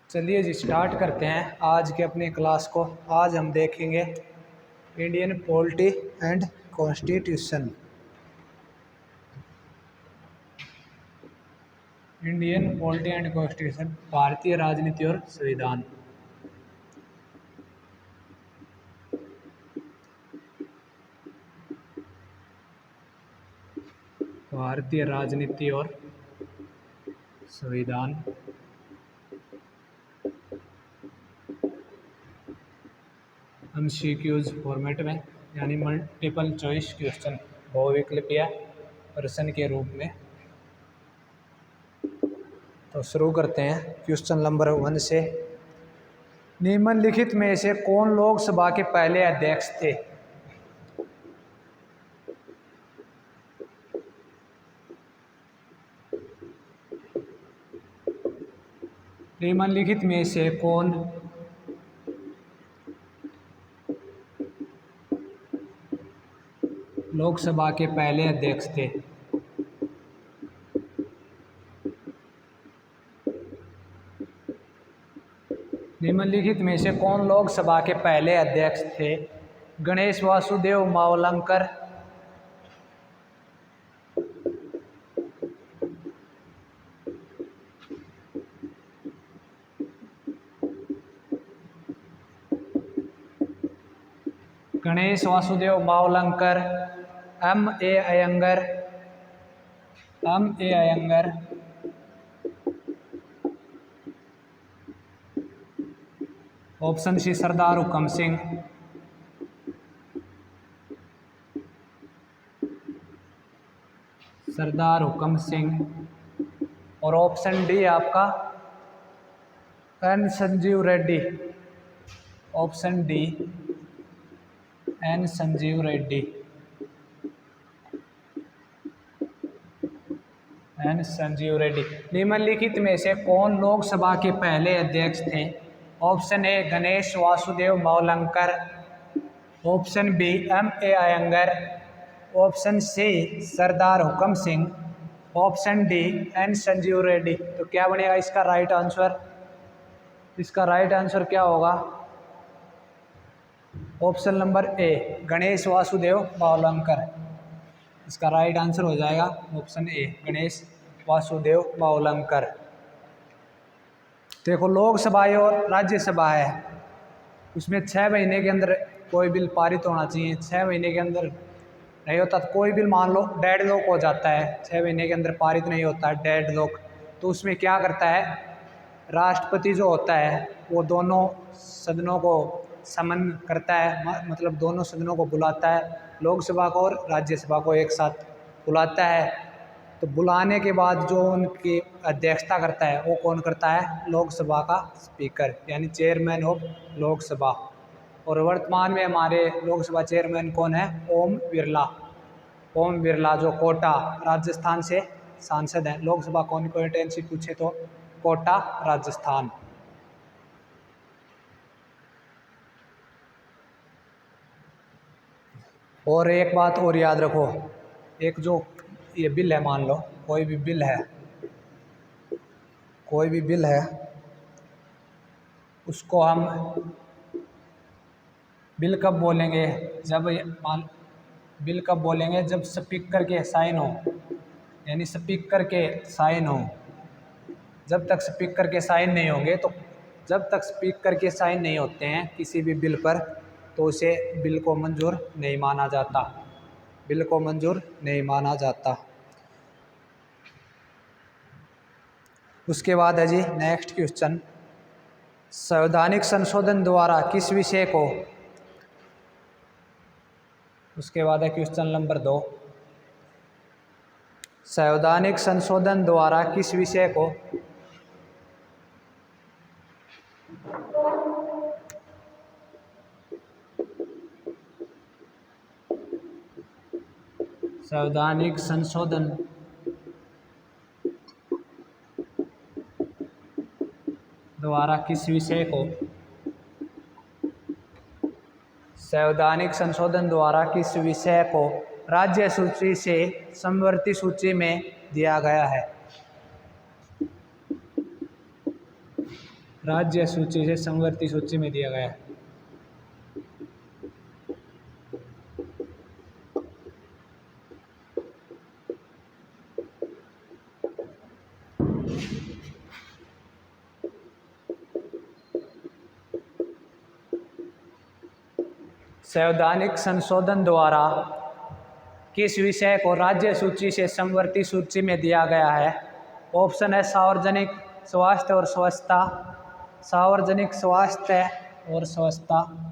चलिए जी स्टार्ट करते हैं आज के अपनी क्लास को। आज हम देखेंगे Indian polity and constitution. Indian polity and constitution, भारतीय राजनीति और संविधान। भारतीय राजनीति और संविधान। MCQs फॉर्मेट में, यानी मल्टीपल चॉइस क्वेश्चन, बहुविकल्पीय प्रश्न के रूप में। तो शुरू करते हैं क्वेश्चन नंबर 1 से। निम्नलिखित में से कौन लोकसभा के पहले अध्यक्ष थे? निम्नलिखित में से कौन लोकसभा के पहले अध्यक्ष थे? निम्नलिखित में से कौन लोकसभा के पहले अध्यक्ष थे? Ganesh Vasudev Mavalankar, Ganesh Vasudev Mavalankar, M.A. Ayyangar, M.A. Ayyangar, option C Sardar Hukam Singh, Sardar Hukam Singh, और ऑप्शन डी आपका N. Sanjiva Reddy, option D N. Sanjiva Reddy, N. Sanjiva Reddy. निम्नलिखित में से कौन लोकसभा के पहले अध्यक्ष थे? Option A Ganesh Vasudev Mavalankar, option B M.A. Ayyangar, option C Sardar Hukam Singh, option D N. Sanjiva Reddy. तो क्या बनेगा इसका राइट आंसर? इसका राइट आंसर क्या होगा? Option number A Ganesh Vasudev Mavalankar. इसका राइट आंसर हो जाएगा ऑप्शन ए गणेश वासुदेव मावलंकर। देखो, लोकसभा और राज्यसभा है, उसमें 6 महीने के अंदर कोई बिल पारित होना चाहिए। 6 महीने के अंदर नहीं होता तो कोई बिल मान लो डेड लॉक हो जाता है, 6 महीने के अंदर पारित नहीं होता है डेड लॉक, तो उसमें क्या करता है राष्ट्रपति जो होता है वो दोनों सदनों को समन करता है, मतलब दोनों सदनों को बुलाता है, लोकसभा को और राज्यसभा को एक साथ बुलाता है। तो बुलाने के बाद जो उनकी अध्यक्षता करता है वो कौन करता है? लोकसभा का स्पीकर, यानी चेयरमैन ऑफ लोकसभा। और वर्तमान में हमारे लोकसभा चेयरमैन कौन है? ओम बिरला। ओम बिरला जो कोटा राजस्थान से सांसद हैं। लोकसभा कॉन्स्टिट्यूएंसी पूछे तो कोटा राजस्थान। और एक बात और याद रखो, एक जो ये बिल है, मान लो कोई भी बिल है, कोई भी बिल है, उसको हम बिल कब बोलेंगे? जब बिल कब बोलेंगे? जब स्पीकर के साइन हो, यानी स्पीकर के साइन हो। जब तक स्पीकर के साइन नहीं होंगे, तो जब तक स्पीकर के साइन नहीं होते हैं किसी भी बिल पर, तो उसे बिल को मंजूर नहीं माना जाता, बिल को मंजूर नहीं माना जाता। उसके बाद है जी नेक्स्ट क्वेश्चन, संवैधानिक संशोधन द्वारा किस विषय को? उसके बाद है क्वेश्चन नंबर 2, संवैधानिक संशोधन द्वारा किस विषय को? संवैधानिक संशोधन द्वारा किस विषय को? संवैधानिक संशोधन द्वारा किस विषय को राज्य सूची से समवर्ती सूची में दिया गया है? राज्य सूची से समवर्ती सूची में दिया गया है। संवैधानिक संशोधन द्वारा किस विषय को राज्य सूची से समवर्ती सूची में दिया गया है? ऑप्शन है सार्वजनिक स्वास्थ्य और स्वच्छता, सार्वजनिक स्वास्थ्य और स्वच्छता,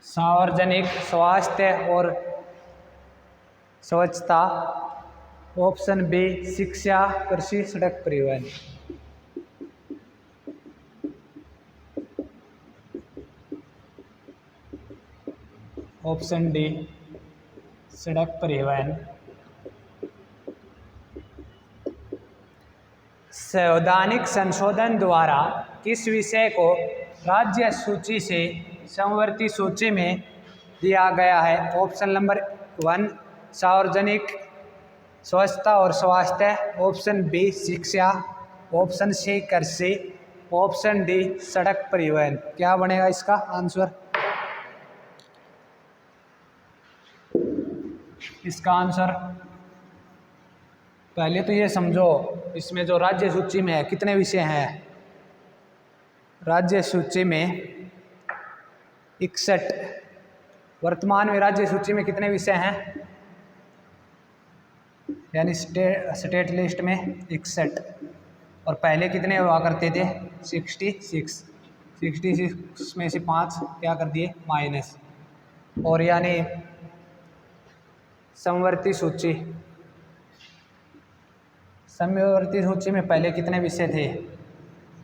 सार्वजनिक स्वास्थ्य और स्वच्छता। ऑप्शन बी शिक्षा, कृषि, सड़क परिवहन। ऑप्शन डी सड़क परिवहन। संवैधानिक संशोधन द्वारा किस विषय को राज्य सूची से समवर्ती सूची में दिया गया है? ऑप्शन नंबर 1 सार्वजनिक स्वच्छता और स्वास्थ्य, ऑप्शन बी शिक्षा, ऑप्शन सी कृषि, ऑप्शन डी सड़क परिवहन। क्या बनेगा इसका आंसर? इसका आंसर पहले तो ये समझो, इसमें जो राज्य सूची में है कितने विषय हैं? राज्य सूची में 61, वर्तमान में राज्य सूची में कितने विषय हैं? यानी स्टेट लिस्ट में 61, और पहले कितने हुआ करते थे? 66 में से 5 क्या कर दिए? माइनस। और यानी समवर्ती सूची, समवर्ती सूची में पहले कितने विषय थे?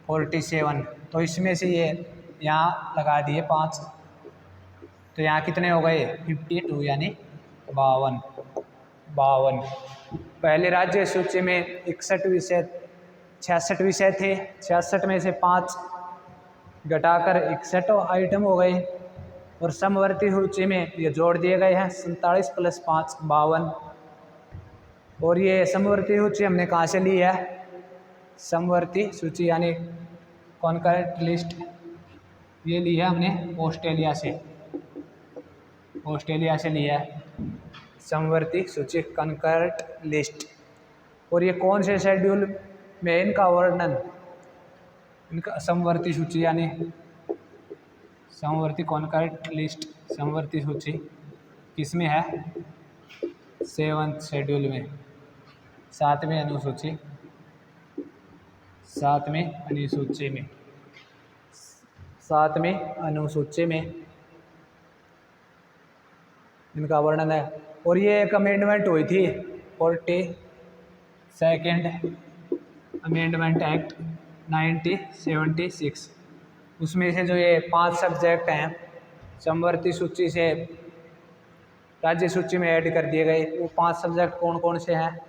47, तो इसमें से ये यहाँ लगा दिए 5, तो यहाँ कितने हो गए? 52 यानी 52। पहले राज्य सूची में 66 विषय थे, 66 में से 5 घटाकर 61 आइटम हो गए, और समवर्ती सूची में ये जोड़ दिए गए हैं 47 + 5 52। और ये समवर्ती सूची हमने कहाँ से ली है? समवर्ती सूची यानी कॉन्करेंट लिस्ट, ये ली है हमने ऑस्ट्रेलिया से, ऑस्ट्रेलिया से लिया है समवर्ती सूची कॉन्करेंट लिस्ट। और ये कौन से शेड्यूल में इनका वर्णन, इनका समवर्ती सूची यानी समवर्ती कॉन्करेंट लिस्ट, समवर्ती सूची किस में है? 7th शेड्यूल में, 7वें अनुसूची, 7वें अनुसूची में, 7वें अनुसूची में इनका वर्णन है। और ये एक अमेंडमेंट हुई थी 42nd अमेंडमेंट एक्ट 1976, उसमें से जो ये 5 सब्जेक्ट हैं समवर्ती सूची से राज्य सूची में ऐड कर दिए गए, वो 5 सब्जेक्ट कौन कौन से हैं?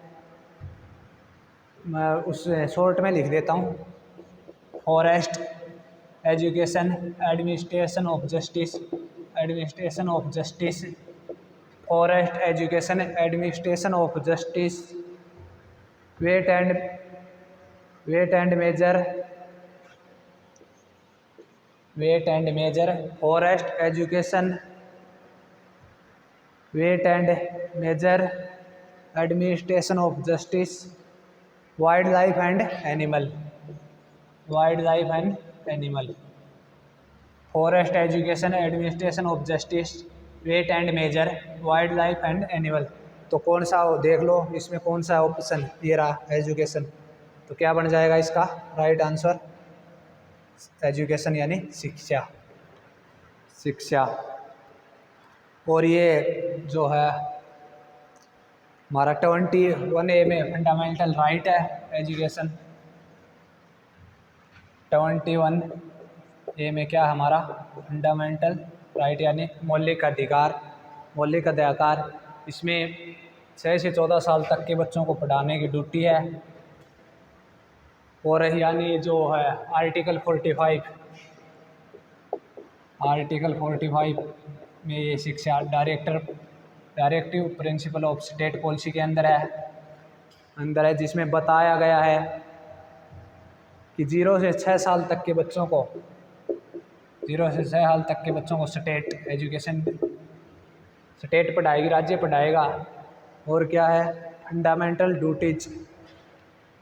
मैं उस शॉर्ट में लिख देता हूँ। Forest, education, administration of justice, administration of justice, forest, education, administration of justice, weight and measure, forest, education, weight and measure, administration of justice, wild life and animal, forest, education, administration of justice, weight and measure, wild life and animal. तो कौन सा हो देख लो, इसमें कौन सा option? ये रहा एजुकेशन। तो क्या बन जाएगा इसका राइट आंसर? एजुकेशन यानी शिक्षा। और ये जो है हमारा 21A में फंडामेंटल राइट है एजुकेशन। 21A में क्या हमारा फंडामेंटल राइट यानी मौलिक अधिकार। इसमें 6 से 14 साल तक के बच्चों को पढ़ाने की ड्यूटी है। और यानी जो है आर्टिकल 45 में ये शिक्षा directive principle of state policy के अंदर है जिसमें बताया गया है कि 0 से 6 साल तक के बच्चों को स्टेट एजुकेशन, स्टेट पढ़ाएगी, राज्य पढ़ाएगा। और क्या है, फंडामेंटल ड्यूटीज,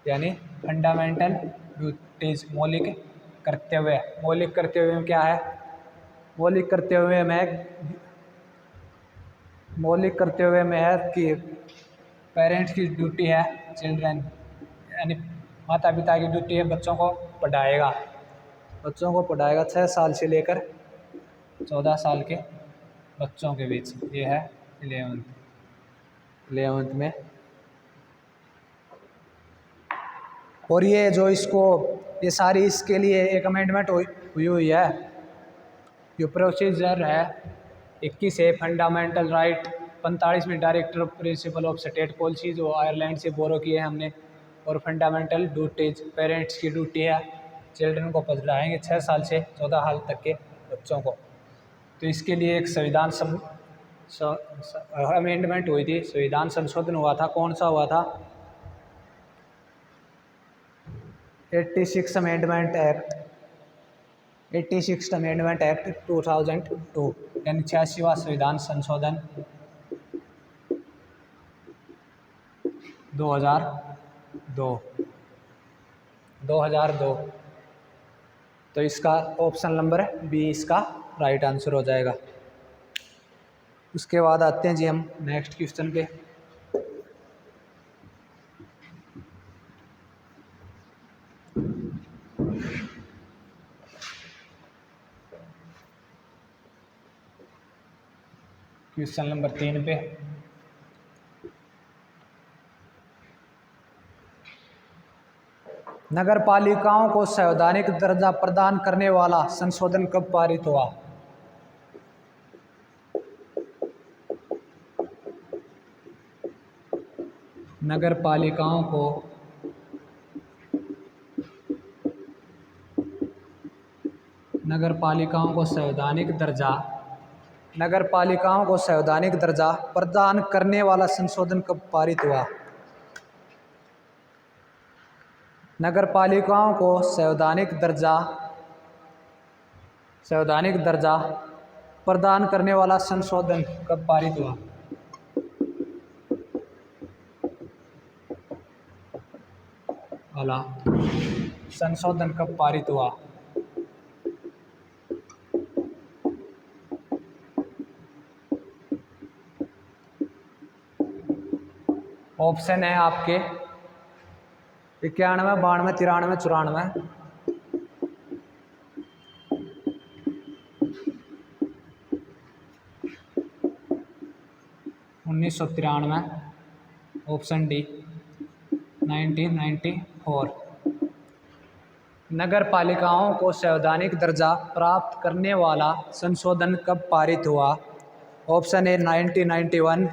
यानी फंडामेंटल ड्यूटीज मौलिक कर्तव्य में क्या है, मौलिक कर्तव्य में है कि पेरेंट्स की ड्यूटी है, चिल्ड्रन यानी माता पिता की ड्यूटी है बच्चों को पढ़ाएगा 6 साल से लेकर 14 साल के बच्चों के बीच। ये है 11th में। और ये जो ये सारी इसके लिए एक अमेंडमेंट हुई है। जो प्रोसीजर है 21 है फंडामेंटल राइट, 45 में director principle of state policy जो आयरलैंड से बोरो किए हैं हमने। और फंडामेंटल ड्यूटीज, पेरेंट्स की ड्यूटी है, चिल्ड्रन को पढ़ाएंगे 6 साल से 14 साल तक के बच्चों को। तो इसके लिए एक संविधान अमेंडमेंट हुई थी, संविधान संशोधन हुआ था। कौन सा हुआ था? 86 अमेंडमेंट एक्ट 2002, यानी 86वां संविधान संशोधन 2002। तो इसका ऑप्शन नंबर बी इसका राइट आंसर हो जाएगा। उसके बाद आते हैं जी हम नेक्स्ट क्वेश्चन पे। क्वेश्चन नंबर 3 पे नगर पालिकाओं को संवैधानिक दर्जा प्रदान करने वाला संशोधन कब पारित हुआ? नगर पालिकाओं को संवैधानिक दर्जा प्रदान करने वाला संशोधन कब पारित हुआ? नगर पालिकाओं को संवैधानिक दर्जा प्रदान करने वाला संशोधन कब पारित हुआ? संशोधन कब पारित हुआ? ऑप्शन है आपके 91, 92, 93, 94। 1993, ऑप्शन डी 1994। नगर पालिकाओं को संवैधानिक दर्जा प्राप्त करने वाला संशोधन कब पारित हुआ? Option A 1991,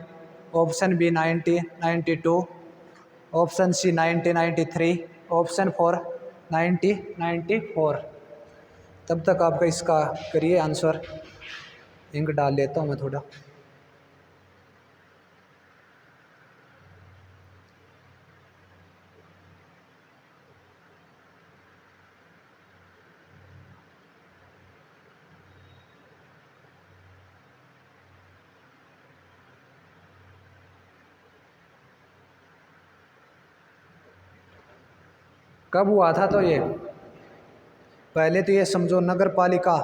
option B 1992, option C 1993, option 4 1994। तब तक आपका इसका करिए आंसर। इंक डाल लेता हूँ मैं थोड़ा। कब हुआ था? तो ये पहले तो ये समझो नगर पालिका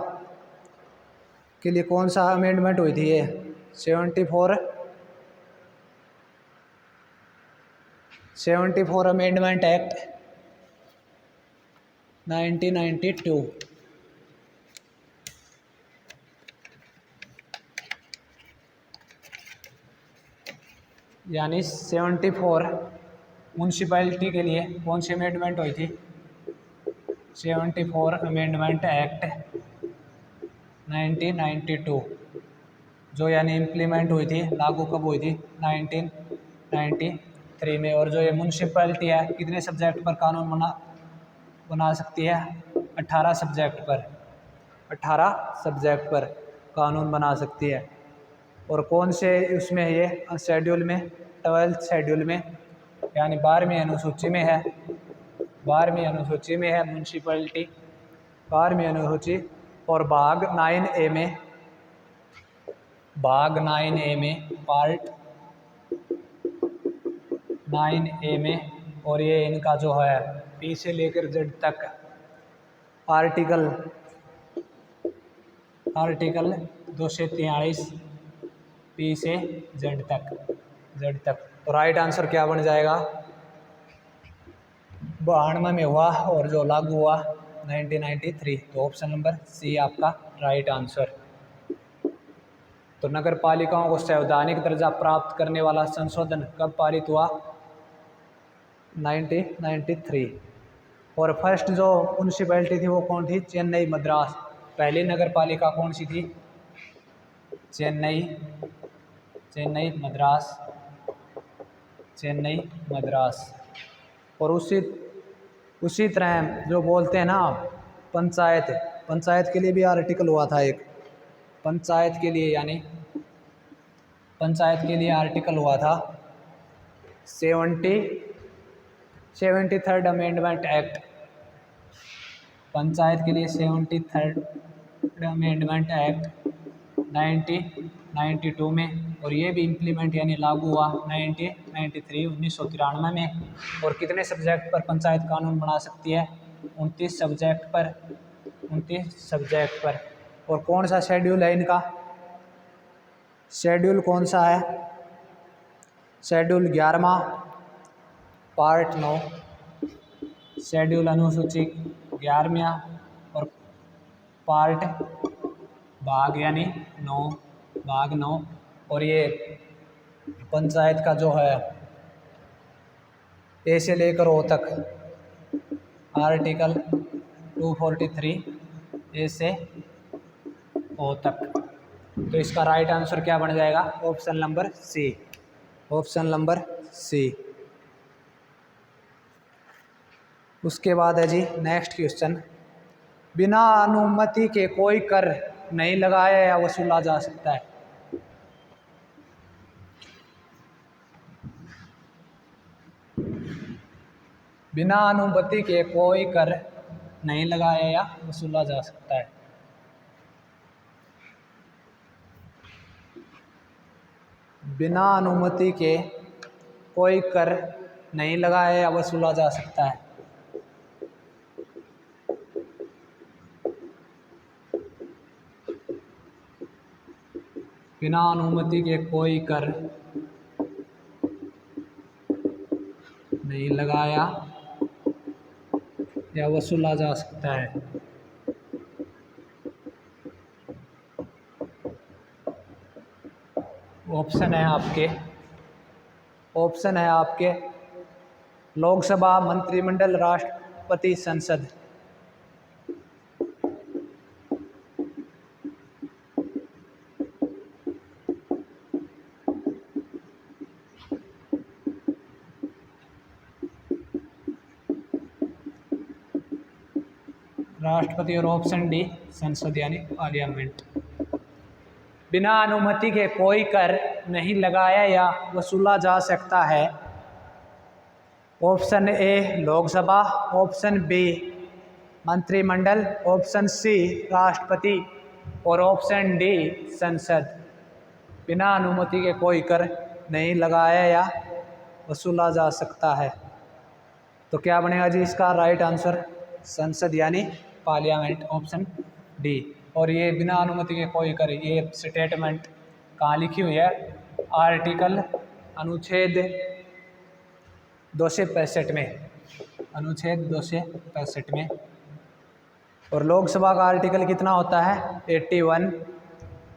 के लिए कौन सा अमेंडमेंट हुई थी? ये 74 अमेंडमेंट एक्ट 1992। यानी 74 म्यूनसिपैलिटी के लिए कौन सी अमेंडमेंट हुई थी? 74 अमेंडमेंट एक्ट 1992, जो यानी इम्प्लीमेंट हुई थी, लागू कब हुई थी? 1993 में। और जो ये म्यूनसिपैलिटी है, कितने सब्जेक्ट पर कानून बना सकती है 18 सब्जेक्ट पर, 18 सब्जेक्ट पर कानून बना सकती है। और कौन से उसमें है ये शेड्यूल में, 12th शेड्यूल में, यानी 12वीं अनुसूची में है, 12वीं अनुसूची में है म्यूनसिपैलिटी, 12वीं अनुसूची। और भाग 9A में, भाग 9A में, पार्ट 9A में। और ये इनका जो है पी से लेकर जेड तक आर्टिकल 243 पी से जेड तक। तो राइट आंसर क्या बन जाएगा? 92 में हुआ और जो लागू हुआ 1993। तो ऑप्शन नंबर सी आपका राइट आंसर। तो नगर पालिकाओं को संवैधानिक दर्जा प्राप्त करने वाला संशोधन कब पारित हुआ? 1993। और फर्स्ट जो म्यूनसिपैलिटी थी वो कौन थी? चेन्नई मद्रास। पहली नगर पालिका कौन सी थी? चेन्नई मद्रास। और उसी तरह जो बोलते हैं ना पंचायत के लिए भी आर्टिकल हुआ था एक, पंचायत के लिए आर्टिकल हुआ था 73rd अमेंडमेंट एक्ट। पंचायत के लिए 73rd अमेंडमेंट एक्ट 1992 में। और ये भी इम्प्लीमेंट यानी लागू हुआ 1993 में। और कितने सब्जेक्ट पर पंचायत कानून बना सकती है? 29 सब्जेक्ट पर। और कौन सा शेड्यूल है इनका? शेड्यूल कौन सा है? शेड्यूल 11वां पार्ट 9, शेड्यूल अनुसूची 11वां और पार्ट भाग 9। और ये पंचायत का जो है ए से लेकर ओ तक आर्टिकल 243 ए से ओ तक। तो इसका राइट आंसर क्या बन जाएगा? Option number C. उसके बाद है जी नेक्स्ट क्वेश्चन, बिना अनुमति के कोई कर नहीं लगाया या वसूला जा सकता है? बिना अनुमति के कोई कर नहीं लगाया या वसूला जा सकता है। बिना अनुमति के कोई कर नहीं लगाया या वसूला जा सकता है। बिना अनुमति के कोई कर नहीं लगाया या वसूला जा सकता है। ऑप्शन है आपके लोकसभा, मंत्रिमंडल, राष्ट्रपति, संसद। राष्ट्रपति। और ऑप्शन डी संसद यानी पार्लियामेंट। बिना अनुमति के कोई कर नहीं लगाया या वसूला जा सकता है। Option A Lok Sabha, option B मंत्रिमंडल, ऑप्शन सी राष्ट्रपति और ऑप्शन डी संसद। बिना अनुमति के कोई कर नहीं लगाया या वसूला जा सकता है। तो क्या बनेगा जी इसका राइट आंसर? संसद यानी पार्लियामेंट, ऑप्शन डी। और ये बिना अनुमति के कोई कर, ये स्टेटमेंट कहाँ लिखी हुई है? आर्टिकल अनुच्छेद 265 में, अनुच्छेद 265 में। और लोकसभा का आर्टिकल कितना होता है? 81।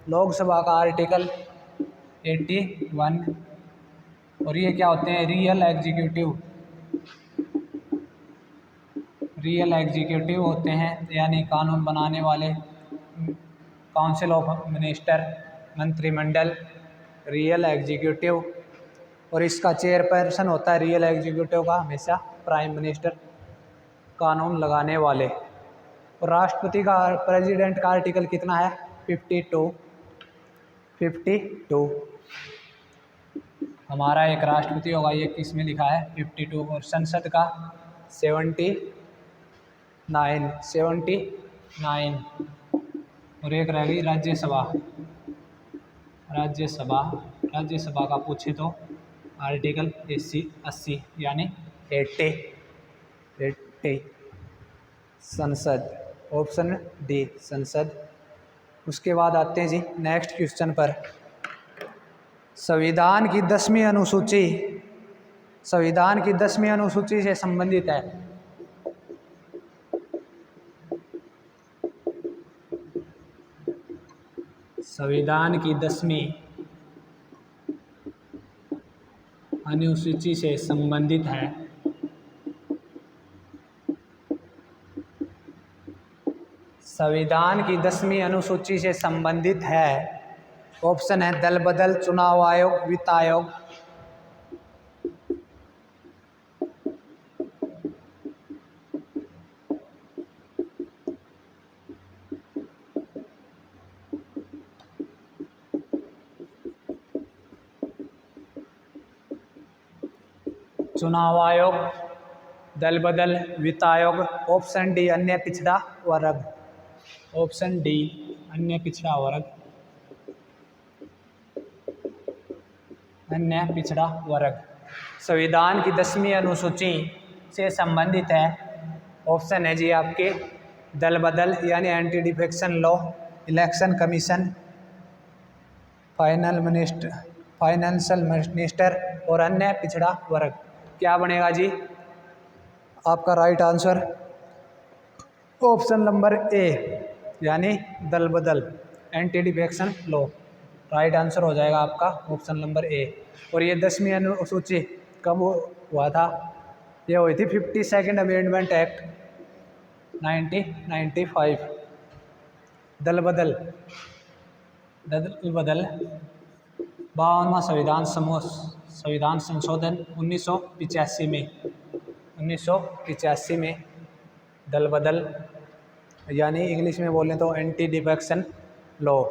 लोकसभा का आर्टिकल 81। और ये क्या होते हैं? रियल एग्जीक्यूटिव होते हैं, यानी कानून बनाने वाले। काउंसिल ऑफ मिनिस्टर, मंत्रिमंडल, रियल एग्जीक्यूटिव। और इसका चेयरपर्सन होता है रियल एग्जीक्यूटिव का हमेशा प्राइम मिनिस्टर। कानून लगाने वाले। और राष्ट्रपति का प्रेसिडेंट का आर्टिकल कितना है? 52। हमारा एक राष्ट्रपति होगा, ये किस में लिखा है? 52। और संसद का 79। और एक रह गई राज्यसभा। राज्यसभा का पूछे तो आर्टिकल 80 यानी 80। संसद, ऑप्शन डी संसद। उसके बाद आते हैं जी नेक्स्ट क्वेश्चन पर। संविधान की 10वीं अनुसूची से संबंधित है। संविधान की 10वीं अनुसूची से संबंधित है। संविधान की 10वीं अनुसूची से संबंधित है। ऑप्शन है दल बदल, चुनाव आयोग, वित्त आयोग। चुनाव आयोग, दल बदल, वित्त आयोग। ऑप्शन डी अन्य पिछड़ा वर्ग। ऑप्शन डी अन्य पिछड़ा वर्ग। अन्य पिछड़ा वर्ग संविधान की 10वीं अनुसूची से संबंधित है। ऑप्शन है जी आपके दल बदल यानी anti defection law, election commission, financial minister और अन्य पिछड़ा वर्ग। क्या बनेगा जी आपका right answer? Option number A यानी दल बदल, anti defection law. Right answer हो जाएगा आपका ऑप्शन नंबर ए। और ये 10वीं अनुसूची कब हुआ था? ये हुई थी 52nd अमेंडमेंट एक्ट 1995। दल बदल 52वां संविधान संशोधन 1985 में दल बदल यानी इंग्लिश में बोलें तो एंटी डिफेक्शन लॉ।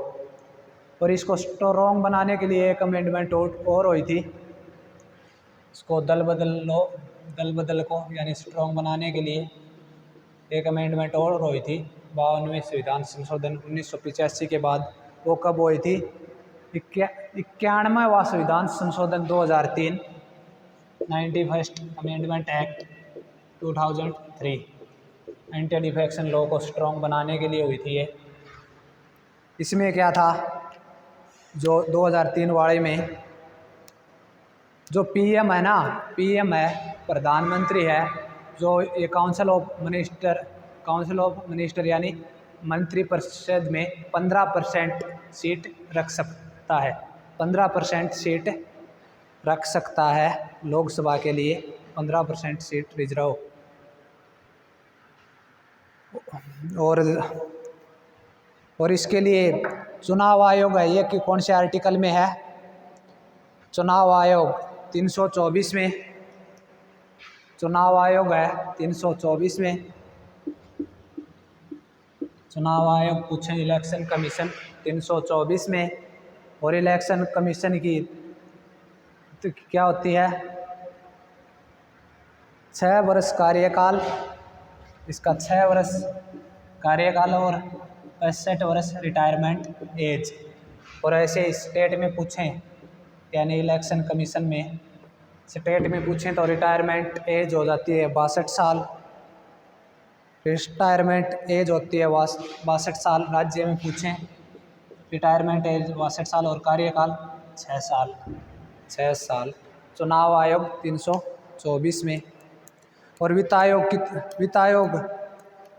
और इसको स्ट्रॉन्ग बनाने के लिए एक अमेंडमेंट और हुई थी। इसको दल बदल को यानी स्ट्रॉन्ग बनाने के लिए एक अमेंडमेंट और हुई थी 52वें संविधान संशोधन 1985 के बाद। वो कब हुई थी? 91वां संविधान संशोधन 2003, 91st amendment act 2003 anti defection law को स्ट्रॉन्ग बनाने के लिए हुई थी ये। इसमें क्या था? जो 2003 वाले में जो पीएम है ना, पीएम है, प्रधानमंत्री है, जो ये काउंसिल ऑफ मिनिस्टर यानी मंत्रिपरिषद में 15% सीट रख सकता है। 15% सीट रख सकता है लोकसभा के लिए, 15% सीट रिजर्व। और इसके लिए चुनाव आयोग है, ये कि कौन से आर्टिकल में है? चुनाव आयोग 324 में। चुनाव आयोग है 324 में। चुनाव आयोग पूछे इलेक्शन कमीशन 324 में। और इलेक्शन कमीशन की तो क्या होती है? 6 वर्ष कार्यकाल, इसका 6 वर्ष कार्यकाल और 65 वर्ष रिटायरमेंट एज। और ऐसे स्टेट में पूछें यानी इलेक्शन कमीशन में स्टेट में पूछें तो रिटायरमेंट एज हो जाती है 62 साल। रिटायरमेंट एज होती है 62 साल। राज्य में पूछें रिटायरमेंट एज 62 साल और कार्यकाल 6 साल। चुनाव आयोग 324 में। और वित्त आयोग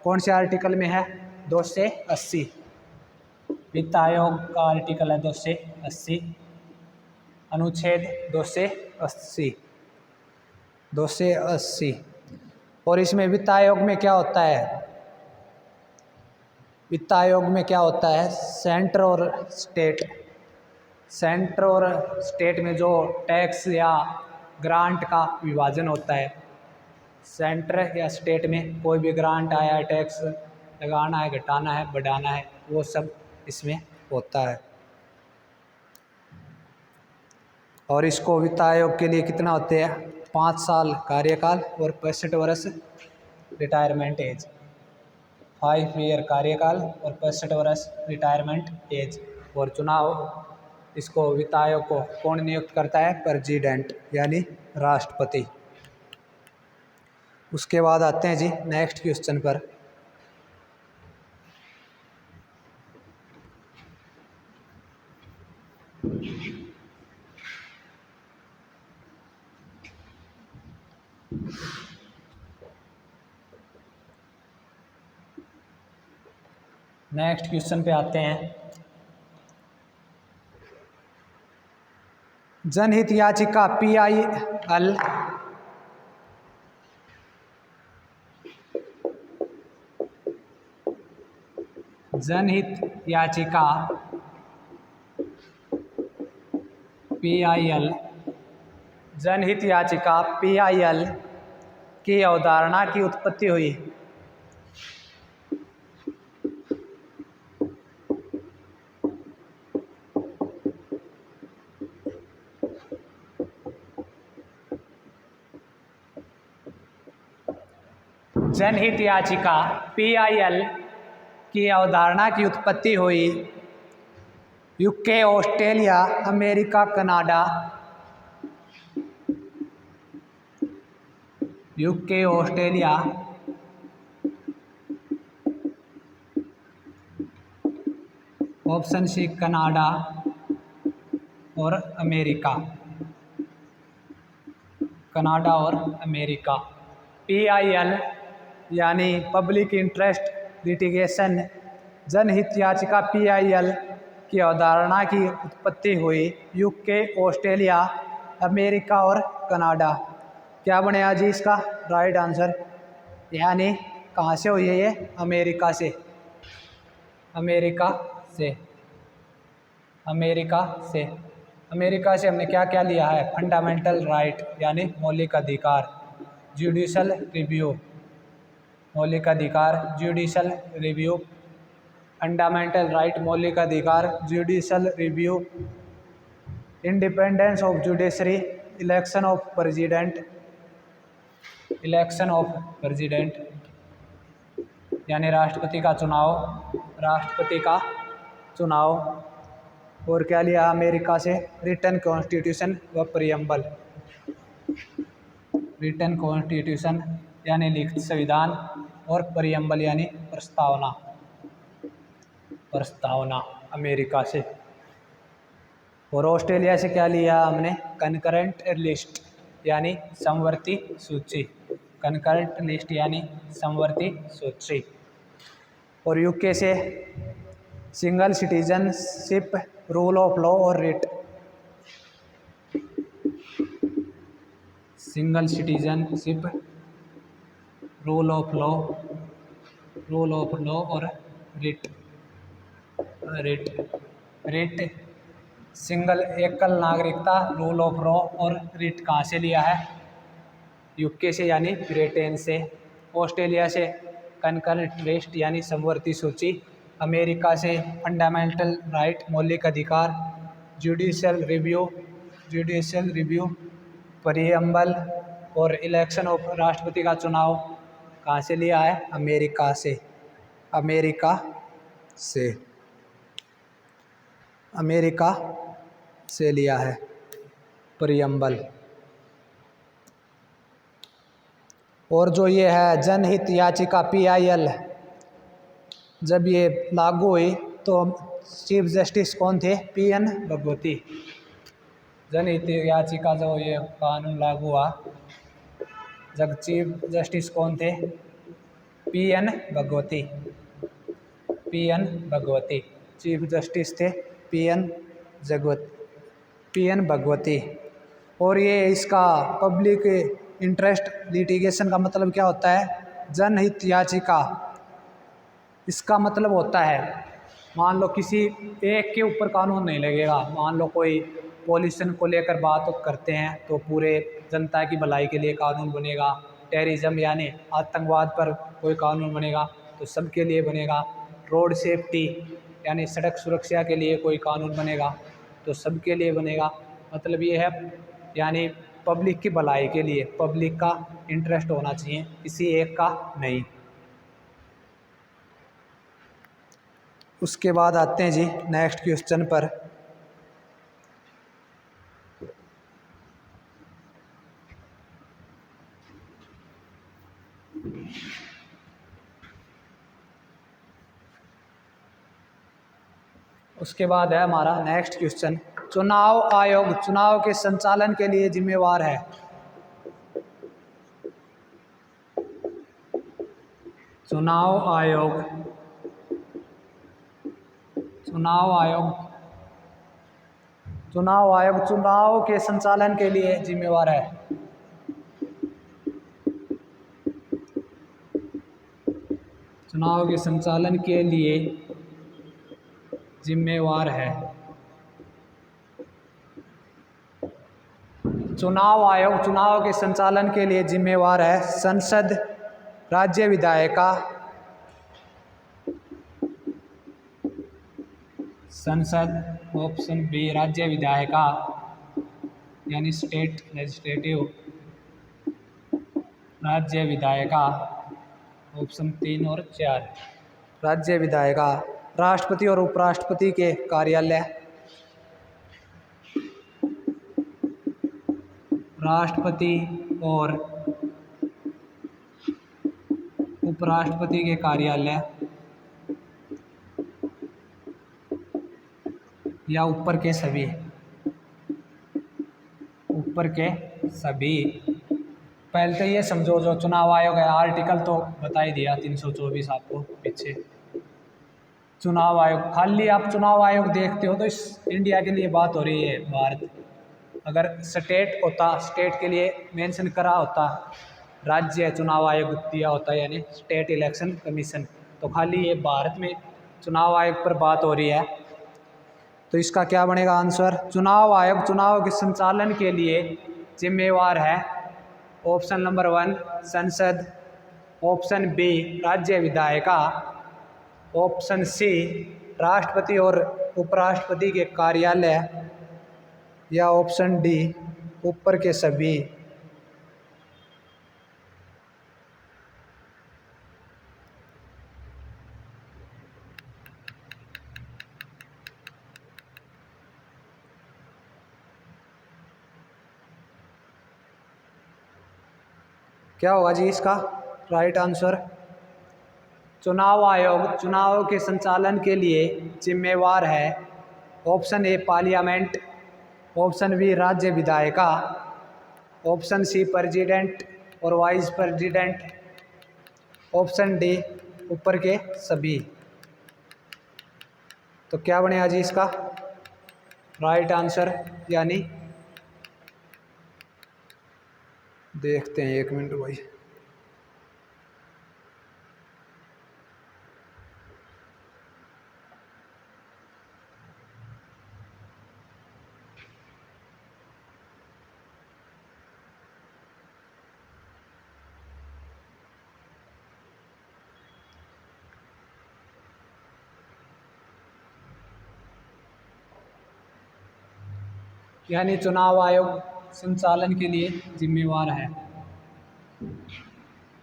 कौन से आर्टिकल में है? 280। वित्त आयोग का आर्टिकल है 280, अनुच्छेद 280। और इसमें वित्त आयोग में क्या होता है? वित्त आयोग में क्या होता है? सेंटर और स्टेट में जो टैक्स या ग्रांट का विभाजन होता है, सेंटर या स्टेट में कोई भी ग्रांट आया है, टैक्स लगाना है, घटाना है, बढ़ाना है, वो सब इसमें होता है। और इसको वित्त आयोग के लिए कितना होते हैं, 5 साल कार्यकाल और 65 वर्ष रिटायरमेंट एज। 5 ईयर कार्यकाल और 65 वर्ष रिटायरमेंट एज। और चुनाव इसको वित्त आयोग को कौन नियुक्त करता है, प्रेसिडेंट यानी राष्ट्रपति। उसके बाद आते हैं जी नेक्स्ट क्वेश्चन पर। नेक्स्ट क्वेश्चन पे आते हैं। जनहित याचिका PIL जनहित याचिका PIL जनहित याचिका PIL की अवधारणा की उत्पत्ति हुई। जनहित याचिका PIL की अवधारणा की उत्पत्ति हुई UK, Australia, America, Canada, UK, Australia, option C Canada और अमेरिका, कनाडा और अमेरिका। PIL यानी पब्लिक इंटरेस्ट लिटिगेशन, जनहित याचिका PIL की अवधारणा की उत्पत्ति हुई यूके, ऑस्ट्रेलिया, अमेरिका और कनाडा। क्या बनेगा जी इसका राइट आंसर, यानी कहाँ से हुई है ये, अमेरिका से, अमेरिका से, अमेरिका से। अमेरिका से हमने क्या क्या लिया है, फंडामेंटल राइट यानी मौलिक अधिकार, जुडिशल रिव्यू, मौलिक अधिकार, जुडिशल रिव्यू, फंडामेंटल राइट, मौलिक अधिकार, judicial review, independence of judiciary, election of president, election of president यानी राष्ट्रपति का चुनाव, राष्ट्रपति का चुनाव। और क्या लिया अमेरिका से, रिटन कॉन्स्टिट्यूशन व प्रियम्बल, रिटन कॉन्स्टिट्यूशन यानी लिखित संविधान और प्रियम्बल यानी प्रस्तावना, प्रस्तावना अमेरिका से। और ऑस्ट्रेलिया से क्या लिया हमने, कनकरेंट लिस्ट यानी समवर्ती सूची, कनकरेंट लिस्ट यानी समवर्ती सूची। और यूके से single citizenship, rule of law और writ, single citizenship, rule of law, rule of law और रिट, रिट, रिट सिंगल एकल नागरिकता, रूल ऑफ लॉ और रिट कहाँ से लिया है, यूके से यानी ब्रिटेन से। ऑस्ट्रेलिया से कनकरेंट लिस्ट यानी समवर्ती सूची, अमेरिका से फंडामेंटल राइट मौलिक अधिकार, judicial review, judicial review, preamble और इलेक्शन ऑफ राष्ट्रपति का चुनाव कहाँ से लिया है, अमेरिका से, अमेरिका से, अमेरिका से लिया है प्रियम्बल। और जो ये है जनहित याचिका PIL, जब ये लागू हुई तो चीफ जस्टिस कौन थे, PN भगवती। जनहित याचिका जो ये कानून लागू हुआ, जब चीफ जस्टिस कौन थे, PN Bhagwati, PN Bhagwati chief justice थे, PN भगवती। और ये इसका पब्लिक इंटरेस्ट लिटिगेशन का मतलब क्या होता है, जनहित याचिका, इसका मतलब होता है मान लो किसी एक के ऊपर कानून नहीं लगेगा, मान लो कोई पॉल्यूशन को लेकर बात करते हैं तो पूरे जनता की भलाई के लिए कानून बनेगा, टेररिज्म यानी आतंकवाद पर कोई कानून बनेगा तो सबके लिए बनेगा। रोड सेफ्टी यानी सड़क सुरक्षा के लिए कोई कानून बनेगा तो सबके लिए बनेगा। मतलब ये है यानी पब्लिक की भलाई के लिए, पब्लिक का इंटरेस्ट होना चाहिए, किसी एक का नहीं। उसके बाद आते हैं जी नेक्स्ट क्वेश्चन पर। उसके बाद है हमारा नेक्स्ट क्वेश्चन, चुनाव आयोग चुनाव के संचालन के लिए जिम्मेवार है। चुनाव आयोग चुनाव आयोग चुनाव आयोग चुनाव के संचालन के लिए जिम्मेवार है। चुनाव के संचालन के लिए जिम्मेवार है। चुनाव आयोग चुनाव के संचालन के लिए जिम्मेवार है संसद, राज्य विधायिका, संसद ऑप्शन बी राज्य विधायिका यानी स्टेट लेजिस्लेटिव, राज्य विधायिका ऑप्शन 3 और 4। राज्य विधायिका, राष्ट्रपति और उपराष्ट्रपति के कार्यालय, राष्ट्रपति और उपराष्ट्रपति के कार्यालय या ऊपर के सभी, ऊपर के सभी। पहले तो ये समझो जो चुनाव आयोग है, आर्टिकल तो बता ही दिया 324 आपको पीछे। चुनाव आयोग, खाली आप चुनाव आयोग देखते हो तो इस इंडिया के लिए बात हो रही है भारत। अगर स्टेट होता, स्टेट के लिए मेंशन करा होता, राज्य चुनाव आयोग दिया होता यानी स्टेट इलेक्शन कमीशन, तो खाली ये भारत में चुनाव आयोग पर बात हो रही है। तो इसका क्या बनेगा आंसर, चुनाव आयोग चुनाव के संचालन के लिए जिम्मेवार है। ऑप्शन नंबर 1 संसद, ऑप्शन बी राज्य विधायिका, ऑप्शन सी राष्ट्रपति और उपराष्ट्रपति के कार्यालय या ऑप्शन डी ऊपर के सभी। क्या होगा जी इसका राइट आंसर, चुनाव आयोग चुनाव के संचालन के लिए जिम्मेवार है। Option A parliament, option B राज्य विधायिका, ऑप्शन सी प्रेसिडेंट और वाइस प्रेसिडेंट, ऑप्शन डी ऊपर के सभी। तो क्या बनेगा जी इसका राइट आंसर, यानी देखते हैं 1 मिनट भाई। यानी चुनाव आयोग संचालन के लिए जिम्मेवार है।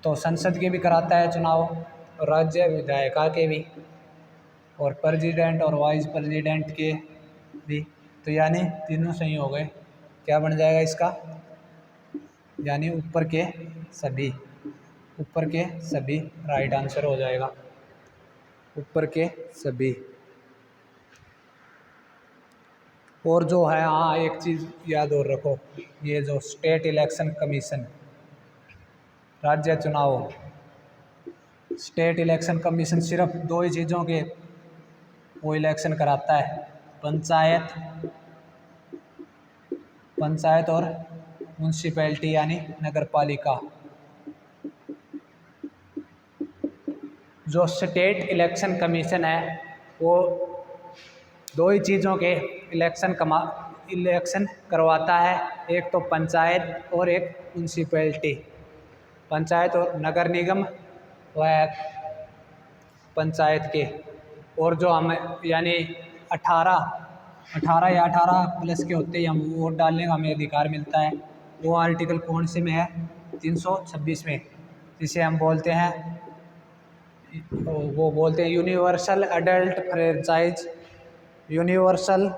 तो संसद के भी कराता है चुनाव, राज्य विधायिका के भी, और प्रेसिडेंट और वाइस प्रेसिडेंट के भी। तो यानी तीनों सही हो गए। क्या बन जाएगा इसका, यानी ऊपर के सभी, ऊपर के सभी राइट आंसर हो जाएगा, ऊपर के सभी। और जो है हाँ एक चीज़ याद और रखो, ये जो स्टेट इलेक्शन कमीशन, राज्य चुनाव, स्टेट इलेक्शन कमीशन सिर्फ 2 ही चीज़ों के वो इलेक्शन कराता है, पंचायत और म्यूनसिपैलिटी यानी नगर पालिका। जो स्टेट इलेक्शन कमीशन है वो 2 ही चीज़ों के इलेक्शन करवाता है, एक तो पंचायत और एक म्यूनसिपैलिटी। पंचायत और नगर निगम व पंचायत के, और जो हम यानी 18 या 18+ के होते ही हम वोट डालने का हमें अधिकार मिलता है। वो आर्टिकल कौन से में है? 326 में, जिसे हम बोलते हैं, वो बोलते हैं universal adult franchise, universal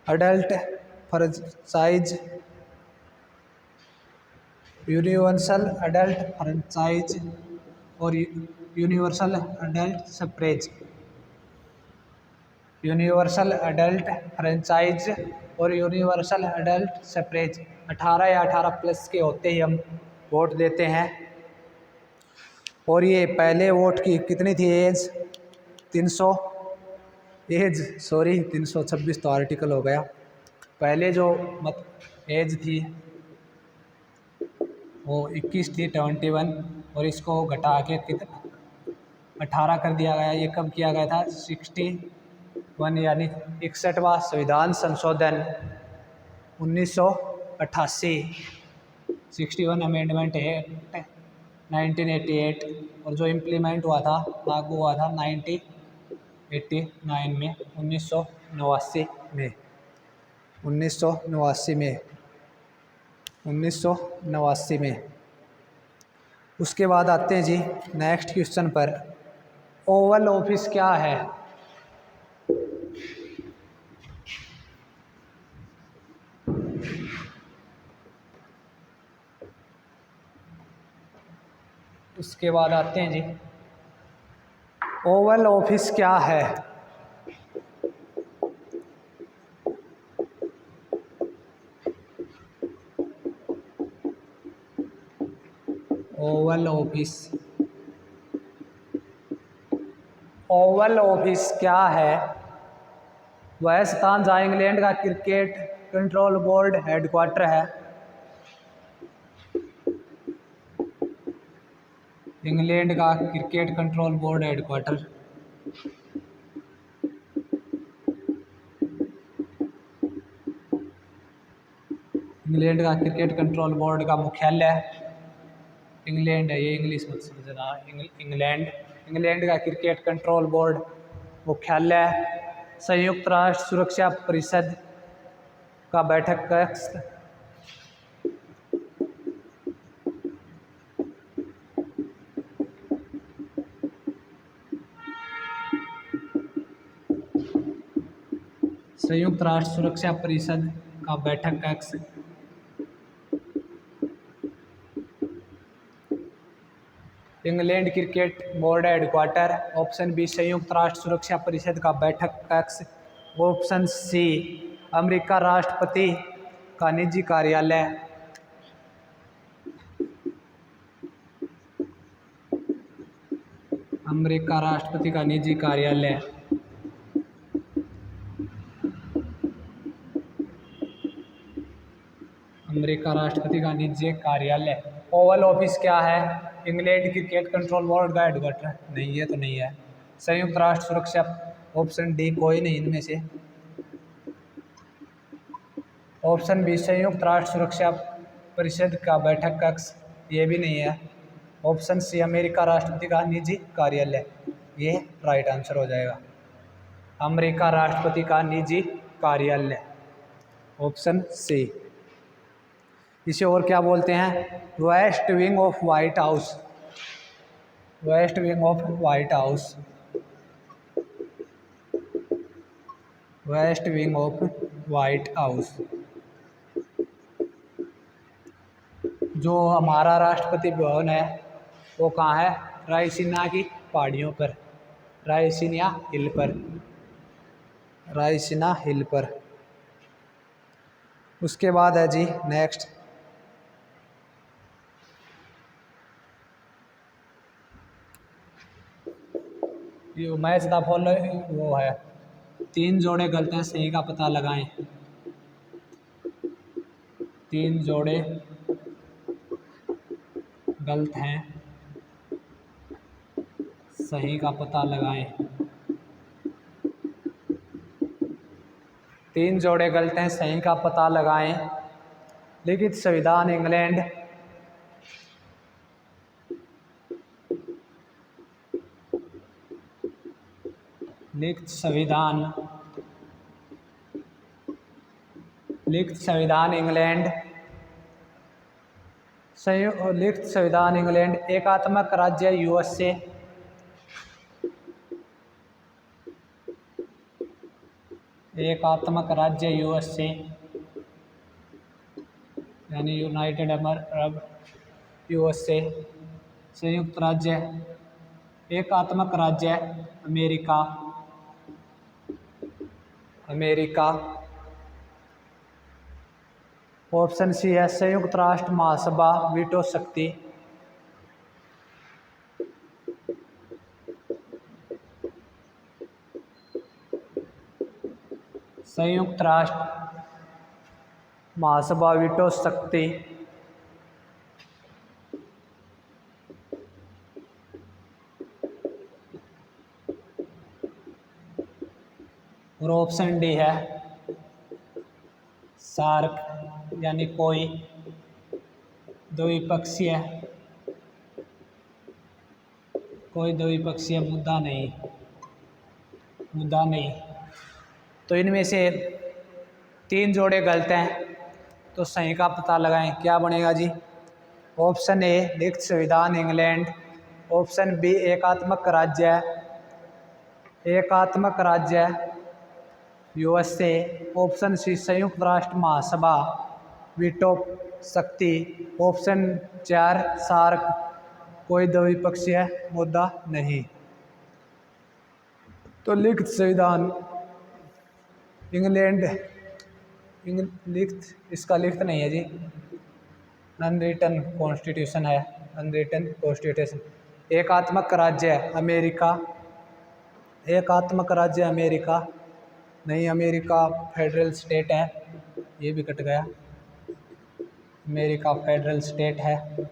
adult franchise, universal adult franchise और universal adult suffrage, universal adult franchise और यूनिवर्सल अडल्ट सफ्रेज। 18 या 18+ के होते ही हम वोट देते हैं। और ये पहले वोट की कितनी थी एज? 326 तो आर्टिकल हो गया। पहले जो एज थी वो 21 थी, 21, और इसको घटा के कितना 18 कर दिया गया। ये कब किया गया था? 61 यानी 61वां संविधान संशोधन 1988, 61 अमेंडमेंट एक्ट 1988, और जो इम्प्लीमेंट हुआ था, लागू हुआ था 1989 में, 1989 में, 1989 में। उसके बाद आते हैं जी नेक्स्ट क्वेश्चन पर, ओवल ऑफिस क्या है? उसके बाद आते हैं जी ओवल ऑफिस क्या है? ओवल ऑफिस, ओवल ऑफिस क्या है? वह स्थान जहाँ इंग्लैंड का क्रिकेट कंट्रोल बोर्ड हेडक्वार्टर है। इंग्लैंड का cricket control board headquarter, England का क्रिकेट कंट्रोल बोर्ड का मुख्यालय इंग्लैंड है। ये इंग्लिश मत समझना, इंग्लैंड का क्रिकेट कंट्रोल बोर्ड मुख्यालय, संयुक्त राष्ट्र सुरक्षा परिषद का बैठक कक्ष, संयुक्त राष्ट्र सुरक्षा परिषद का बैठक कक्ष, England cricket board headquarters. Option B संयुक्त राष्ट्र सुरक्षा परिषद का बैठक कक्ष। ऑप्शन सी अमेरिका राष्ट्रपति का निजी कार्यालय। अमेरिका राष्ट्रपति का निजी कार्यालय। अमेरिका राष्ट्रपति का निजी कार्यालय। ओवल ऑफिस क्या है? इंग्लैंड क्रिकेट कंट्रोल बोर्ड का हेडक्वार्टर। नहीं, ये तो नहीं है। संयुक्त राष्ट्र सुरक्षा, ऑप्शन डी कोई नहीं इनमें से। ऑप्शन बी संयुक्त राष्ट्र सुरक्षा परिषद का बैठक कक्ष, ये भी नहीं है। ऑप्शन सी अमेरिका राष्ट्रपति का निजी कार्यालय, ये राइट आंसर हो जाएगा। अमेरिका राष्ट्रपति का निजी कार्यालय, ऑप्शन सी। इसे और क्या बोलते हैं? West wing of White House, west wing of White House, west wing of White House. जो हमारा राष्ट्रपति भवन है वो कहाँ है? रायसीना की पहाड़ियों पर, रायसीना हिल पर, रायसीना हिल पर। उसके बाद है जी नेक्स्ट, ये मैच द फॉलोइंग वो है, 3 जोड़े गलत हैं, सही का पता लगाएं। 3 जोड़े गलत हैं, सही का पता लगाएं। 3 जोड़े गलत हैं, सही का पता लगाएं। लिखित संविधान इंग्लैंड, लिखित संविधान, लिखित संविधान इंग्लैंड, लिखित संविधान इंग्लैंड। एकात्मक राज्य यूएसए, एकात्मक राज्य यूएसए यानी यूनाइटेड अरब यूएसए। संयुक्त राज्य, एकात्मक राज्य अमेरिका, अमेरिका। ऑप्शन सी है संयुक्त राष्ट्र महासभा वीटो शक्ति। संयुक्त राष्ट्र महासभा वीटो शक्ति। और ऑप्शन डी है सार्क यानी कोई द्विपक्षीय, कोई द्विपक्षीय मुद्दा नहीं, मुद्दा नहीं। तो इनमें से 3 जोड़े गलत हैं, तो सही का पता लगाएं। क्या बनेगा जी? ऑप्शन ए लिखित संविधान इंग्लैंड, ऑप्शन बी एकात्मक राज्य, एकात्मक राज्य यूएसए, ऑप्शन सी संयुक्त राष्ट्र महासभा वीटो शक्ति, ऑप्शन 4 सार्क कोई द्विपक्षीय मुद्दा नहीं। तो लिखित संविधान इंग्लैंड, लिखित, इसका लिखित नहीं है जी, अनरिटन कॉन्स्टिट्यूशन है, अनरिटन कॉन्स्टिट्यूशन। एकात्मक राज्य अमेरिका, एकात्मक राज्य अमेरिका नहीं, अमेरिका फेडरल स्टेट है, ये भी कट गया, अमेरिका फेडरल स्टेट है।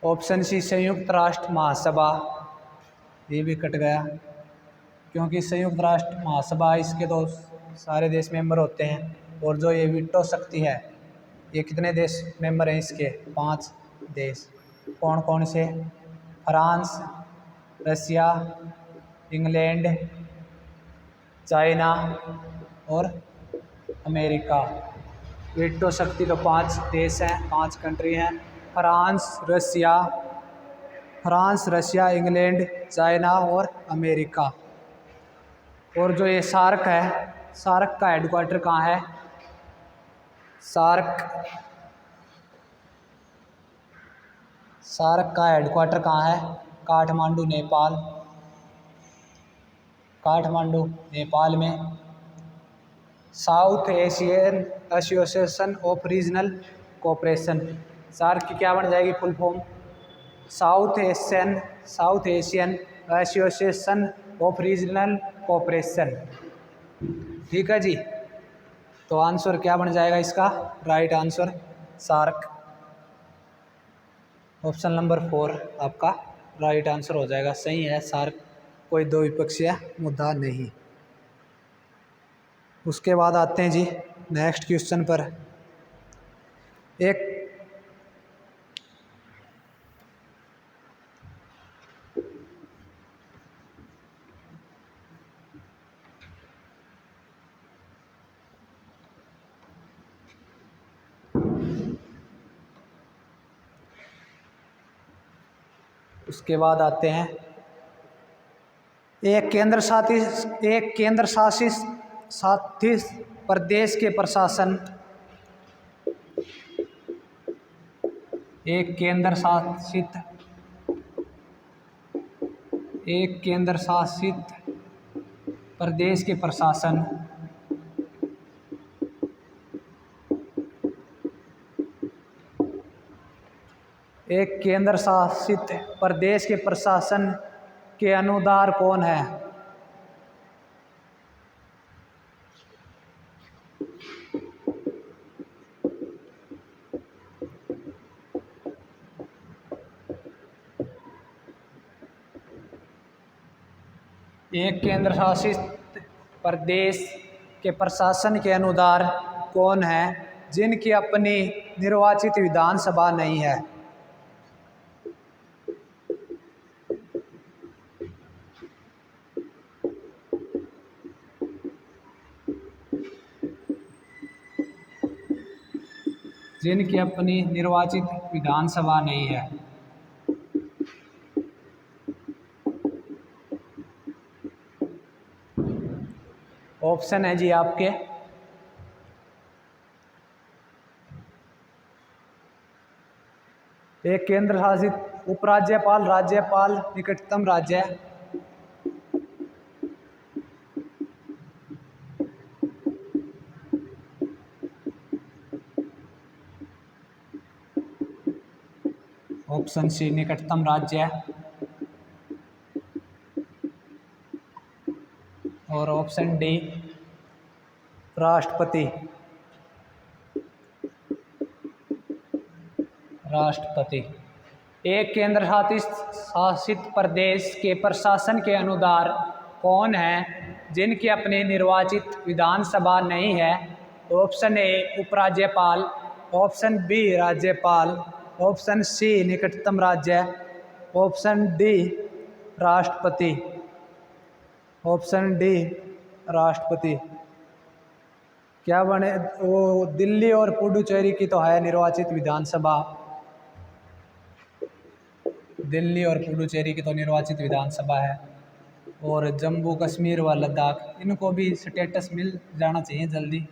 ऑप्शन सी संयुक्त राष्ट्र महासभा, ये भी कट गया, क्योंकि संयुक्त राष्ट्र महासभा इसके तो सारे देश मेंबर होते हैं, और जो ये वीटो शक्ति है ये कितने देश मेंबर हैं इसके? 5 देश। कौन कौन से? फ्रांस, रसिया, इंग्लैंड, चाइना और अमेरिका। वीटो शक्ति तो 5 देश हैं, 5 कंट्री हैं, फ्रांस, रसिया, इंग्लैंड, चाइना और अमेरिका। और जो ये सार्क है, सार्क का हेडक्वार्टर कहाँ है? सार्क का हेडक्वार्टर कहाँ है? काठमांडू, नेपाल, काठमांडू नेपाल में। South Asian Association of Regional Cooperation, SAARC की क्या बन जाएगी full form? South Asian Association of Regional Cooperation. ठीक है जी, तो आंसर क्या बन जाएगा इसका? Right answer SAARC, option number 4 आपका राइट आंसर हो जाएगा। सही है, सार्क कोई द्विपक्षीय मुद्दा नहीं। उसके बाद आते हैं जी नेक्स्ट क्वेश्चन पर। उसके बाद आते हैं एक केंद्र शासित प्रदेश के प्रशासन, एक केंद्र शासित प्रदेश के प्रशासन, एक केंद्र शासित प्रदेश के प्रशासन के अनुदार कौन है? एक केंद्र शासित प्रदेश के प्रशासन के अनुदार कौन है जिनकी अपनी निर्वाचित विधानसभा नहीं है? जिनकी अपनी निर्वाचित विधानसभा नहीं है। ऑप्शन है जी आपके एक केंद्र शासित उपराज्यपाल, राज्यपाल, निकटतम राज्य। ऑप्शन सी निकटतम राज्य और ऑप्शन डी राष्ट्रपति। राष्ट्रपति एक केंद्र शासित प्रदेश के प्रशासन के अनुदार कौन है जिनकी अपनी निर्वाचित विधानसभा नहीं है? ऑप्शन ए उपराज्यपाल, ऑप्शन बी राज्यपाल, ऑप्शन सी निकटतम राज्य, ऑप्शन डी राष्ट्रपति। ऑप्शन डी राष्ट्रपति। क्या बने वो दिल्ली और पुडुचेरी की तो है निर्वाचित विधानसभा, दिल्ली और पुडुचेरी की तो निर्वाचित विधानसभा है, और जम्मू कश्मीर व लद्दाख इनको भी स्टेटस मिल जाना चाहिए जल्दी,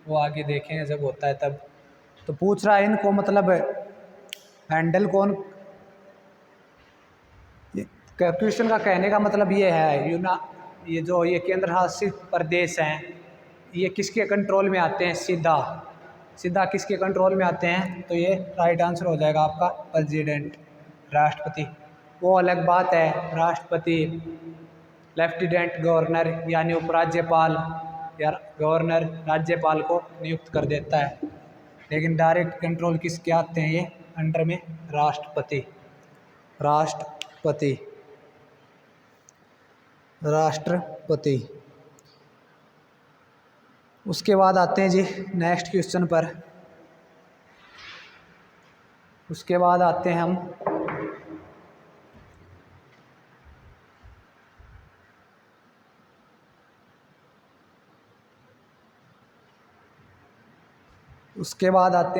वो आगे देखेंगे जब होता है तब। तो पूछ रहा है इनको मतलब हैंडल कौन, क्वेश्चन का कहने का मतलब ये है ये जो ये केंद्र शासित प्रदेश हैं ये किसके कंट्रोल में आते हैं? सीधा किसके कंट्रोल में आते हैं? तो ये राइट आंसर हो जाएगा आपका प्रेसिडेंट, राष्ट्रपति। वो अलग बात है, राष्ट्रपति लेफ्टिनेंट गवर्नर यानी उपराज्यपाल या गवर्नर राज्यपाल को नियुक्त कर देता है, लेकिन डायरेक्ट कंट्रोल किसके आते हैं? ये अंडर में राष्ट्रपति। राष्ट्रपति राष्ट्रपति। उसके बाद आते हैं जी नेक्स्ट क्वेश्चन पर। उसके बाद आते हैं हम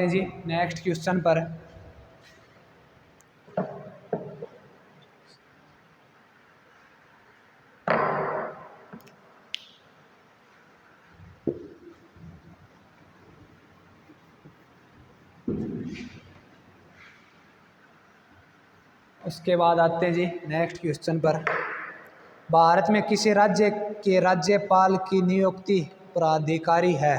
जी नेक्स्ट क्वेश्चन पर। उसके बाद आते हैं जी नेक्स्ट क्वेश्चन पर। भारत में किसी राज्य के राज्यपाल की नियुक्ति प्राधिकारी है?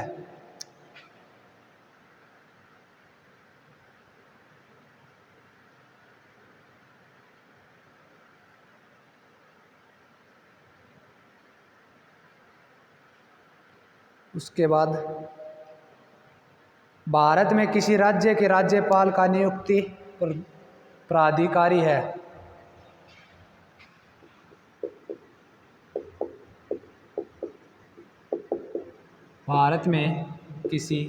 उसके बाद भारत में किसी राज्य के राज्यपाल का नियुक्ति प्राधिकारी है? भारत में किसी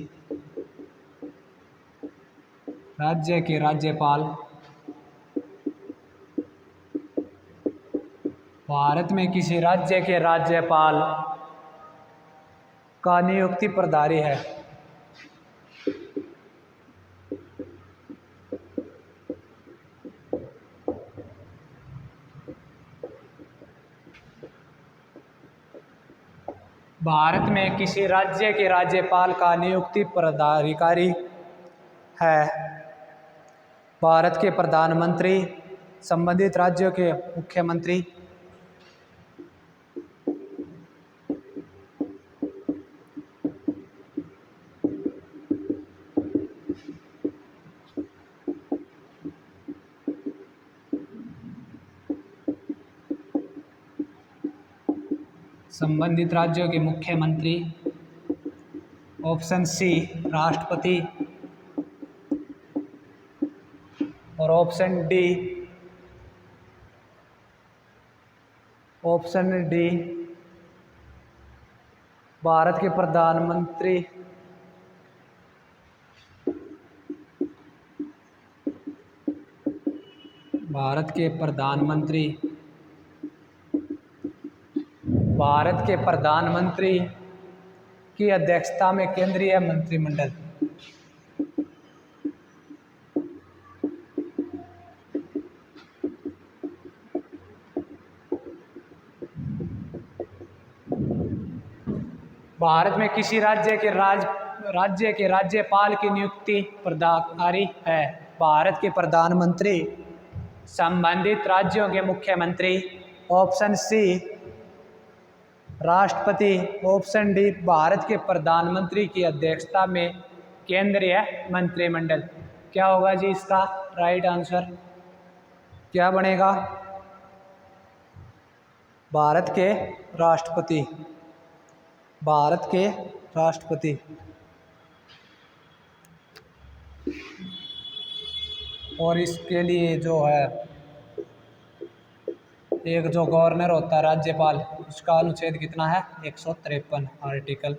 राज्य के राज्यपाल का नियुक्ति प्रभारी है। भारत में किसी राज्य के राज्यपाल का नियुक्ति पदाधिकारी है भारत के प्रधानमंत्री, संबंधित राज्यों के मुख्यमंत्री, संबंधित राज्यों के मुख्यमंत्री। ऑप्शन सी राष्ट्रपति और ऑप्शन डी भारत के प्रधानमंत्री। भारत के प्रधानमंत्री की अध्यक्षता में केंद्रीय मंत्रिमंडल। भारत में किसी राज्य के राज्यपाल की नियुक्ति प्रदाकारी है? भारत के प्रधानमंत्री, संबंधित राज्यों के मुख्यमंत्री, ऑप्शन सी राष्ट्रपति, ऑप्शन डी भारत के प्रधानमंत्री की अध्यक्षता में केंद्रीय मंत्रिमंडल। क्या होगा जी इसका राइट आंसर? क्या बनेगा? भारत के राष्ट्रपति, भारत के राष्ट्रपति। और इसके लिए जो है एक जो गवर्नर होता है राज्यपाल, उसका अनुच्छेद कितना है? 153, आर्टिकल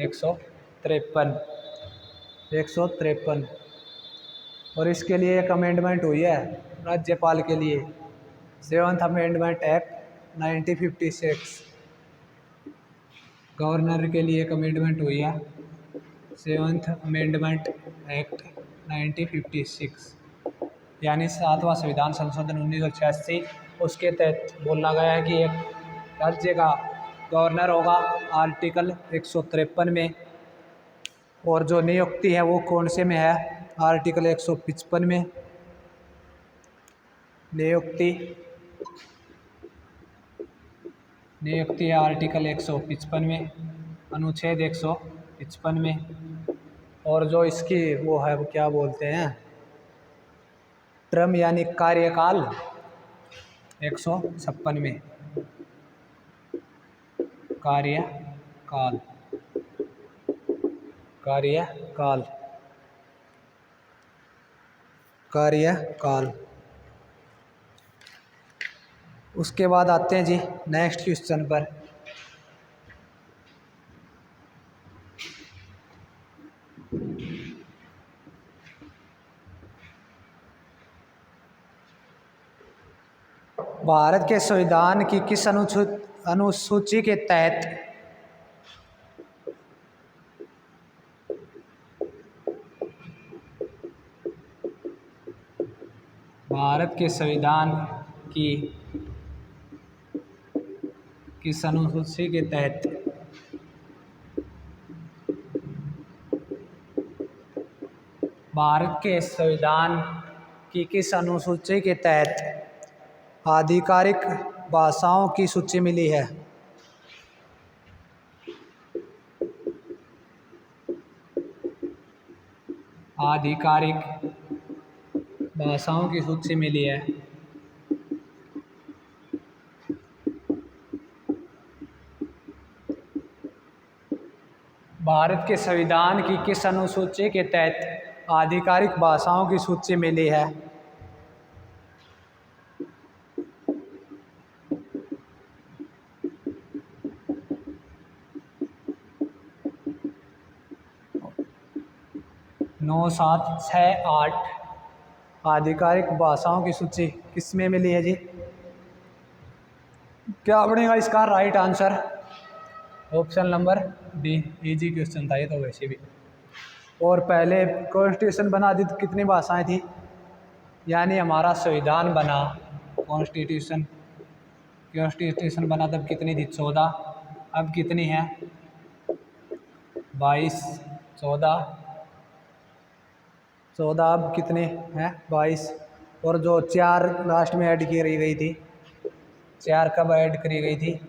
153। और इसके लिए एक अमेंडमेंट हुई है राज्यपाल के लिए, 7th अमेंडमेंट एक्ट 1956। गवर्नर के लिए एक अमेंडमेंट हुई है, 7th अमेंडमेंट एक्ट 1956, यानी 7वां संविधान संशोधन 1986। उसके तहत बोला गया है कि एक राज्य का गवर्नर होगा आर्टिकल 153 में, और जो नियुक्ति है वो कौन से में है? आर्टिकल 155 में। नियुक्ति है आर्टिकल 155 में, अनुच्छेद 155 में। और जो इसकी वो है, वो क्या बोलते हैं, टर्म यानी कार्यकाल 156 में। कार्यकाल। उसके बाद आते हैं जी नेक्स्ट क्वेश्चन पर। भारत के संविधान की किस अनुसूची के तहत भारत के संविधान की किस अनुसूची के तहत भारत के संविधान की किस अनुसूची के तहत आधिकारिक भाषाओं की सूची मिली है? आधिकारिक भाषाओं की सूची मिली है। भारत के संविधान की किस अनुसूची के तहत आधिकारिक भाषाओं की सूची मिली है? नौ 7 6 8 आधिकारिक भाषाओं की सूची किस में मिली है जी? क्या बनेगा इसका right answer? Option number D. Easy question था ये तो वैसे भी। और पहले कॉन्स्टिट्यूशन बना दी तो कितनी भाषाएं थी? यानी हमारा संविधान बना, कॉन्स्टिट्यूशन बना तब कितनी थी? 14। अब कितनी है? 22। 14 अब कितने हैं? 22। और जो 4 लास्ट में ऐड की गई थी, 4 कब ऐड करी गई थी?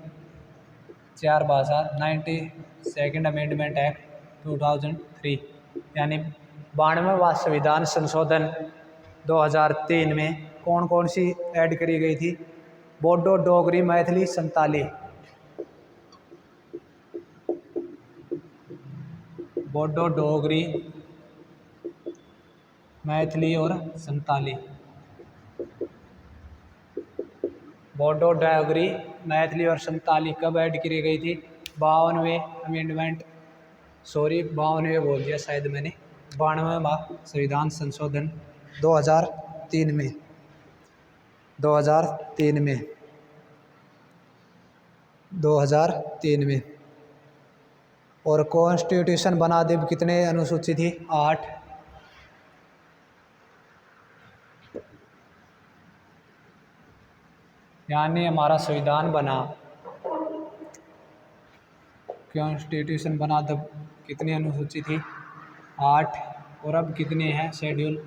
4 भाषा 92nd अमेंडमेंट एक्ट 2003, यानी 92वां संविधान संशोधन 2003 में कौन कौन सी ऐड करी गई थी? बोडो, डोगरी, मैथिली, संताली। बोडो, डोगरी, मैथिली और संताली। बोडो, डोगरी, मैथिली और संताली कब ऐड की गई थी? 52वें अमेंडमेंट, 52वें बोल दिया शायद मैंने, 92वां संविधान संशोधन 2003 में। 2003 में। और कॉन्स्टिट्यूशन बना दी कितने अनुसूची थी? 8। यानी हमारा संविधान बना कॉन्स्टिट्यूशन बना तब कितनी अनुसूची थी? 8। और अब कितनी है शेड्यूल?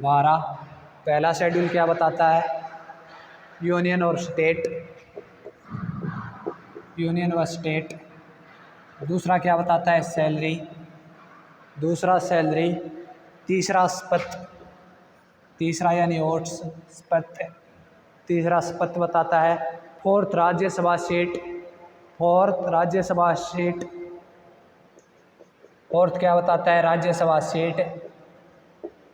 12। पहला शेड्यूल क्या बताता है? यूनियन और स्टेट, यूनियन व स्टेट। दूसरा क्या बताता है? सैलरी, दूसरा सैलरी। तीसरा स्पत, तीसरा यानी ओट्स स्पत, तीसरा स्पत बताता है। Fourth Rajya Sabha seat, fourth Rajya Sabha seat, fourth क्या बताता है? राज्यसभा सीट।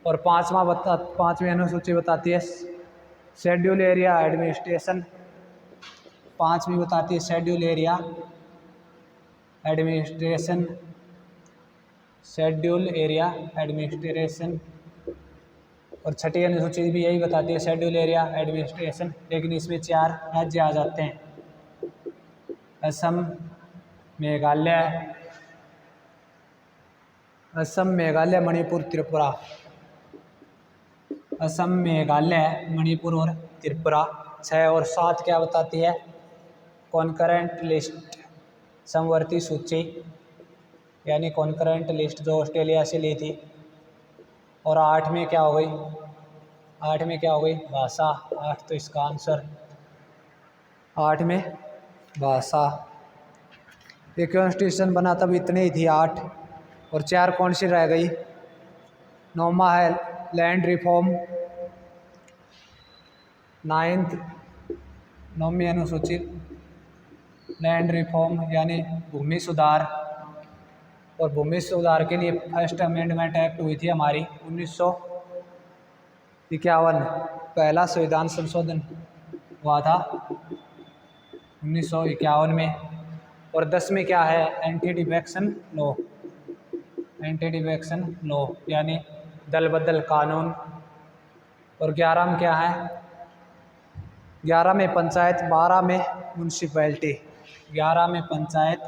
और पांचवी अनुसूची बताती है शेड्यूल एरिया एडमिनिस्ट्रेशन, पांचवी बताती है schedule area administration, schedule area administration. और छठी अनुसूची भी यही बताती है शेड्यूल एरिया एडमिनिस्ट्रेशन, लेकिन इसमें 4 राज्य आ जाते हैं, असम, मेघालय, असम, मेघालय, मणिपुर, त्रिपुरा। असम, मेघालय, मणिपुर और त्रिपुरा। 6 और 7 क्या बताती है? कॉन्करेंट लिस्ट, समवर्ती सूची, यानी कॉन्करेंट लिस्ट जो ऑस्ट्रेलिया से ली थी। और 8 में क्या हो गई? 8 में क्या हो गई? भाषा। 8 तो इसका आंसर, 8 में भाषा। ये कॉन्स्टिट्यूशन बना तब इतने ही थी 8। और 4 कौन सी रह गई? 9वां है लैंड रिफॉर्म, 9th, 9वीं अनुसूची लैंड रिफॉर्म यानी भूमि सुधार। और भूमि सुधार के लिए फर्स्ट अमेंडमेंट एक्ट हुई थी हमारी 1951, पहला संविधान संशोधन हुआ था 1951 में। और 10 में क्या है? Anti defection law, anti defection law यानी दल बदल कानून। और 11 में क्या है? 11 में पंचायत, 12 में म्यूनसिपैलिटी, 11 में पंचायत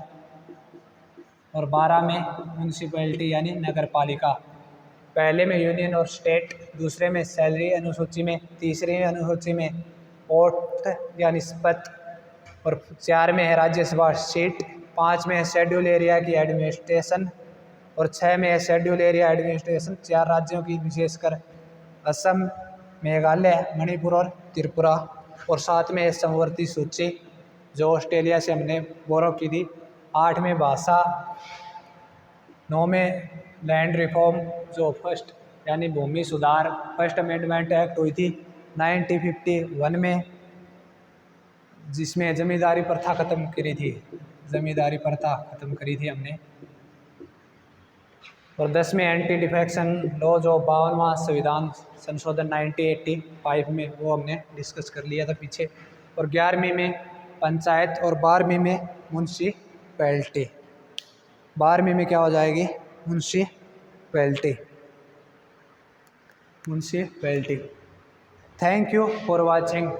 और 12 में म्यूनसिपैलिटी यानी नगर पालिका। पहले में यूनियन और स्टेट, दूसरे में सैलरी अनुसूची में, तीसरी अनुसूची में ओट यानी स्पत, और 4 में है राज्यसभा सीट, 5 में है शेड्यूल एरिया की एडमिनिस्ट्रेशन, और 6 में है शेड्यूल एरिया एडमिनिस्ट्रेशन 4 राज्यों की, विशेषकर असम, मेघालय, मणिपुर और त्रिपुरा। और 7 में है समवर्ती सूची जो ऑस्ट्रेलिया से हमने बोरो की थी। 8 में भाषा, 9 में लैंड रिफॉर्म जो फर्स्ट यानी भूमि सुधार, फर्स्ट अमेंडमेंट एक्ट हुई थी 1951 में, जिसमें जमींदारी प्रथा खत्म करी थी, जमींदारी प्रथा खत्म करी थी हमने। और 10 में एंटी डिफेक्शन लॉ जो 52वां संविधान संशोधन 1985 में, वो हमने डिस्कस कर लिया था पीछे। और 11वीं में पंचायत और 12वीं में म्यूनसिपैलिटी। 12वीं में क्या हो जाएगी? Municipality, municipality. Thank you for watching.